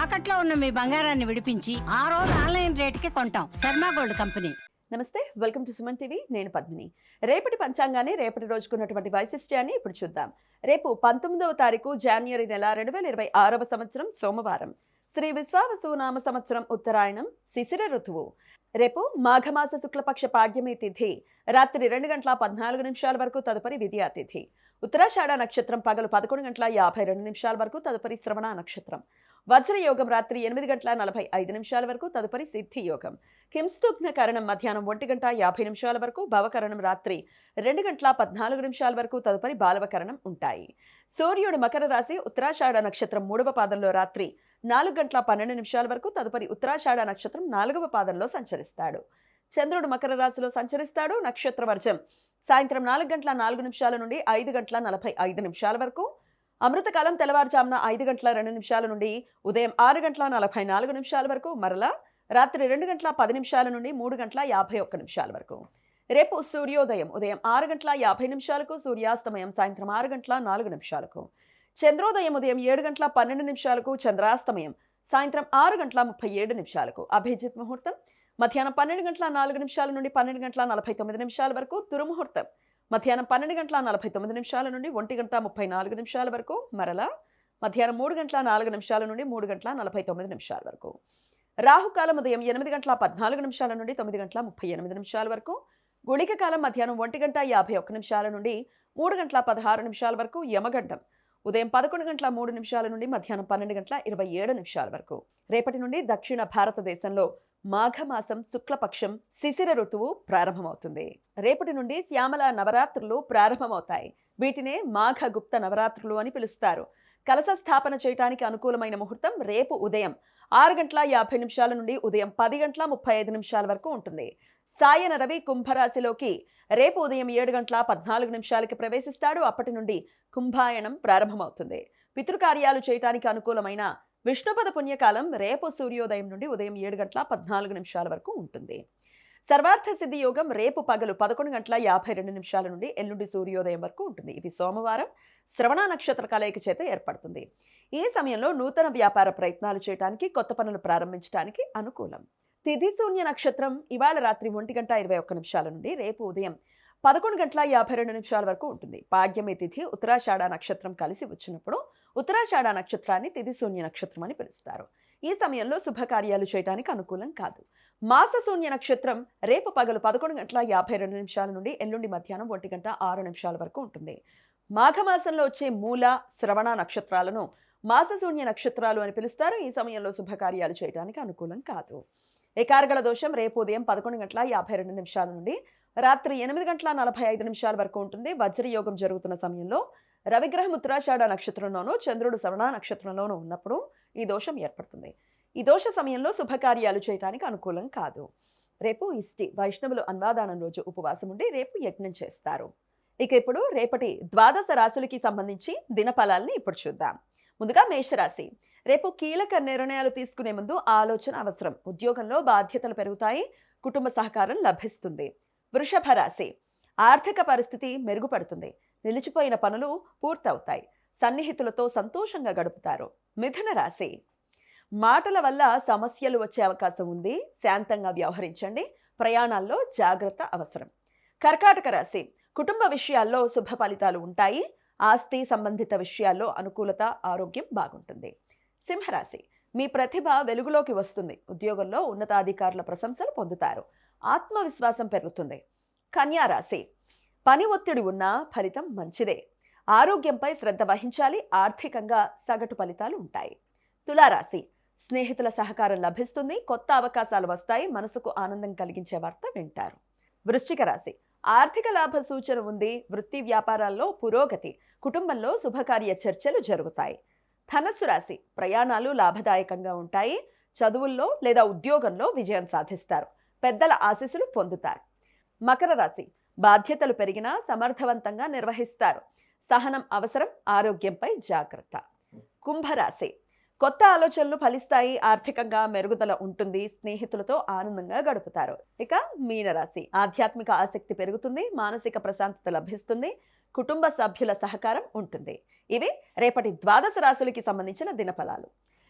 తాకట్లో ఉన్న మీ బంగారాన్ని విడిపించి ఆ రోజు ఆన్లైన్ రేటుకి కొంటాం. Sharma gold company. నమస్తే, వెల్కమ్ టు సుమన్ టీవీ. నేను పద్మిని. రేపటి పంచాంగాన్ని, రేపటి రోజుకున్నటువంటి వైశిష్ట్యాన్ని ఇప్పుడు చూద్దాం. రేపు 19వ తారీఖు జాన్వరి నెల 2026వ సంవత్సరం సోమవారం. శ్రీ విశ్వావసునామ సంవత్సరం ఉత్తరాయణం, శిశిర ఋతువు. రేపు మాఘమాస శుక్లపక్ష పాడ్యమి తిథి రాత్రి 2:14 వరకు, తదుపరి విద్యా తిథి. ఉత్తరాషాఢ నక్షత్రం పగలు 11:52 వరకు, తదుపరి శ్రవణ నక్షత్రం. వజ్రయోగం రాత్రి 8:45 వరకు, తదుపరి సిద్ధి యోగం. కింస్తుగ్న కరణం మధ్యాహ్నం 1:50 వరకు, భవకరణం రాత్రి 2:14 వరకు, తదుపరి బాలవకరణం ఉంటాయి. సూర్యుడు మకర రాశి ఉత్తరాషాఢ నక్షత్రం 3వ పాదంలో రాత్రి 4:12 వరకు, తదుపరి ఉత్తరాషాఢ నక్షత్రం 4వ పాదంలో సంచరిస్తాడు. చంద్రుడు మకర రాశిలో సంచరిస్తాడు. నక్షత్ర వర్జం సాయంత్రం 4:04 నుండి 5:45 వరకు. అమృతకాలం తెల్లవారుజామున 5:02 నుండి ఉదయం 6:44 వరకు, మరలా రాత్రి 2:10 నుండి 3:51 వరకు. రేపు సూర్యోదయం ఉదయం 6:50 సూర్యాస్తమయం సాయంత్రం 6:04. చంద్రోదయం ఉదయం 7:12 చంద్రాస్తమయం సాయంత్రం 6:37. అభిజిత్ ముహూర్తం మధ్యాహ్నం 12:04 నుండి 12:49 వరకు. దుర్ముహూర్తం మధ్యాహ్నం 12:49 నుండి 1:34 వరకు, మరలా మధ్యాహ్నం 3:04 నుండి 3:49 వరకు. రాహుకాలం ఉదయం 8:14 నుండి 9:38 వరకు. గుళిక కాలం మధ్యాహ్నం 1:51 నుండి 3:16 వరకు. యమగండం ఉదయం 11:03 నుండి మధ్యాహ్నం 12:27 వరకు. రేపటి నుండి దక్షిణ భారతదేశంలో మాఘమాసం శుక్లపక్షం శిశిర ఋతువు ప్రారంభమవుతుంది. రేపటి నుండి శ్యామల నవరాత్రులు ప్రారంభమవుతాయి. వీటినే మాఘ గుప్త నవరాత్రులు అని పిలుస్తారు. కలశ స్థాపన చేయడానికి అనుకూలమైన ముహూర్తం రేపు ఉదయం 6:50 నుండి ఉదయం 10:35 వరకు ఉంటుంది. సాయన రవి కుంభరాశిలోకి రేపు ఉదయం 7:14 ప్రవేశిస్తాడు. అప్పటి నుండి కుంభాయనం ప్రారంభమవుతుంది. పితృకార్యాలు చేయటానికి అనుకూలమైన విష్ణుపద పుణ్యకాలం రేపు సూర్యోదయం నుండి ఉదయం 7:14 వరకు ఉంటుంది. సర్వార్థ సిద్ధి యోగం రేపు పగలు 11:52 నుండి ఎల్లుండి సూర్యోదయం వరకు ఉంటుంది. ఇది సోమవారం శ్రవణ నక్షత్ర కలయిక చేత ఏర్పడుతుంది. ఈ సమయంలో నూతన వ్యాపార ప్రయత్నాలు చేయడానికి, కొత్త పనులు ప్రారంభించడానికి అనుకూలం. తిథి శూన్య నక్షత్రం ఇవాళ రాత్రి 1:21 నుండి రేపు ఉదయం 11:52 వరకు ఉంటుంది. పాడ్యమి తిథి ఉత్తరాషాఢ నక్షత్రం కలిసి వచ్చినప్పుడు ఉత్తరాషాఢ నక్షత్రాన్ని తిథి శూన్య నక్షత్రం అని పిలుస్తారు. ఈ సమయంలో శుభకార్యాలు చేయడానికి అనుకూలం కాదు. మాస శూన్య నక్షత్రం రేపు పగలు 11:52 నుండి ఎల్లుండి మధ్యాహ్నం 1:06 వరకు ఉంటుంది. మాఘమాసంలో వచ్చే మూల, శ్రవణ నక్షత్రాలను మాసశూన్య నక్షత్రాలు అని పిలుస్తారు. ఈ సమయంలో శుభకార్యాలు చేయడానికి అనుకూలం కాదు. ఏకార్గళ దోషం రేపు ఉదయం 11:52 నుండి రాత్రి 8:45 వరకు ఉంటుంది. వజ్రయోగం జరుగుతున్న సమయంలో రవిగ్రహం ఉత్తరాషాఢ నక్షత్రంలోనూ చంద్రుడు శ్రవణ నక్షత్రంలోనూ ఉన్నప్పుడు ఈ దోషం ఏర్పడుతుంది. ఈ దోష సమయంలో శుభకార్యాలు చేయడానికి అనుకూలం కాదు. రేపు ఇష్టి వైష్ణవులు అన్వాదానం రోజు ఉపవాసం ఉండి రేపు యజ్ఞం చేస్తారు. ఇక ఇప్పుడు రేపటి ద్వాదశ రాశులకి సంబంధించి దినఫలాల్ని ఇప్పుడు చూద్దాం. ముందుగా మేషరాశి. రేపు కీలక నిర్ణయాలు తీసుకునే ముందు ఆలోచన అవసరం. ఉద్యోగంలో బాధ్యతలు పెరుగుతాయి, కుటుంబ సహకారం లభిస్తుంది. వృషభ రాశి. ఆర్థిక పరిస్థితి మెరుగుపడుతుంది, నిలిచిపోయిన పనులు పూర్తవుతాయి, సన్నిహితులతో సంతోషంగా గడుపుతారు. మిథున రాశి. మాటల వల్ల సమస్యలు వచ్చే అవకాశం ఉంది, శాంతంగా వ్యవహరించండి, ప్రయాణాల్లో జాగ్రత్త అవసరం. కర్కాటక రాశి. కుటుంబ విషయాల్లో శుభ ఫలితాలు ఉంటాయి, ఆస్తి సంబంధిత విషయాల్లో అనుకూలత, ఆరోగ్యం బాగుంటుంది. సింహరాశి. మీ ప్రతిభ వెలుగులోకి వస్తుంది, ఉద్యోగంలో ఉన్నతాధికారుల ప్రశంసలు పొందుతారు, ఆత్మవిశ్వాసం పెరుగుతుంది. కన్యా రాశి. పని ఒత్తిడి ఉన్నా ఫలితం మంచిదే, ఆరోగ్యంపై శ్రద్ధ వహించాలి, ఆర్థికంగా సగటు ఫలితాలు ఉంటాయి. తులారాశి. స్నేహితుల సహకారం లభిస్తుంది, కొత్త అవకాశాలు వస్తాయి, మనసుకు ఆనందం కలిగించే వార్త వింటారు. వృశ్చిక రాశి. ఆర్థిక లాభ సూచన ఉంది, వృత్తి వ్యాపారాల్లో పురోగతి, కుటుంబంలో శుభకార్య చర్చలు జరుగుతాయి. ధనస్సు రాశి. ప్రయాణాలు లాభదాయకంగా ఉంటాయి, చదువుల్లో లేదా ఉద్యోగంలో విజయం సాధిస్తారు, పెద్దల ఆశీస్సులు పొందుతారు. మకర రాశి. బాధ్యతలు పెరిగినా సమర్థవంతంగా నిర్వహిస్తారు, సహనం అవసరం, ఆరోగ్యంపై జాగ్రత్త. కుంభరాశి. కొత్త ఆలోచనలు ఫలిస్తాయి, ఆర్థికంగా మెరుగుదల ఉంటుంది, స్నేహితులతో ఆనందంగా గడుపుతారు. ఇక మీనరాశి. ఆధ్యాత్మిక ఆసక్తి పెరుగుతుంది, మానసిక ప్రశాంతత లభిస్తుంది, కుటుంబ సభ్యుల సహకారం ఉంటుంది. ఇవి రేపటి ద్వాదశ రాశులకి సంబంధించిన దినఫలాలు.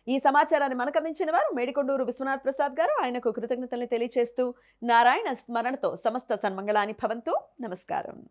ఈ సమాచారాన్ని మనకు అందించిన వారు మేడికొండూరు విశ్వనాథ్ ప్రసాద్ గారు. ఆయనకు కృతజ్ఞతల్ని తెలియజేస్తూ నారాయణ స్మరణతో సమస్త సన్మంగళాని భవంతు. నమస్కారం.